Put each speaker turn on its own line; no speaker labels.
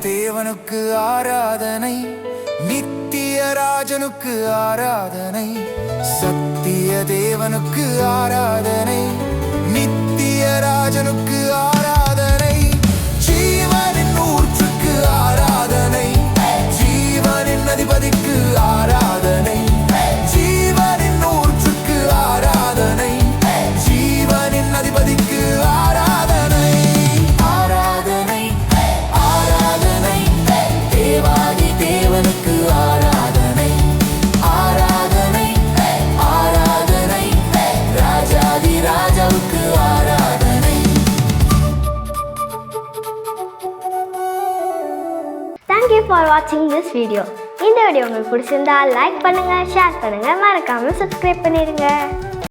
தேவனுக்கு ஆராதனை, நித்திய ராஜனுக்கு ஆராதனை. சத்திய தேவனுக்கு ஆராதனை, நித்திய ராஜனுக்கு ஆராதனை. ஜீவனின் ஊற்றுக்கு ஆராதனை, ஜீவனின் அதிபதிக்கு ஆராதனை. ஜீவனின் ஊற்றுக்கு ஆராதனை, ஜீவனின் அதிபதிக்கு ஆராதனை. ஆராதனை ஆராதனை தேவாதி தேவனுக்கு ஆராதனை. ஆராதனை ஆராதனை ராஜாதி ராஜாவுக்கு ஆராதனை.
Thank you for watching this video. இந்த வீடியோ உங்களுக்கு பிடிச்சிருந்தா லைக் பண்ணுங்க, ஷேர் பண்ணுங்க, மறக்காம சப்ஸ்கிரைப் பண்ணிடுங்க.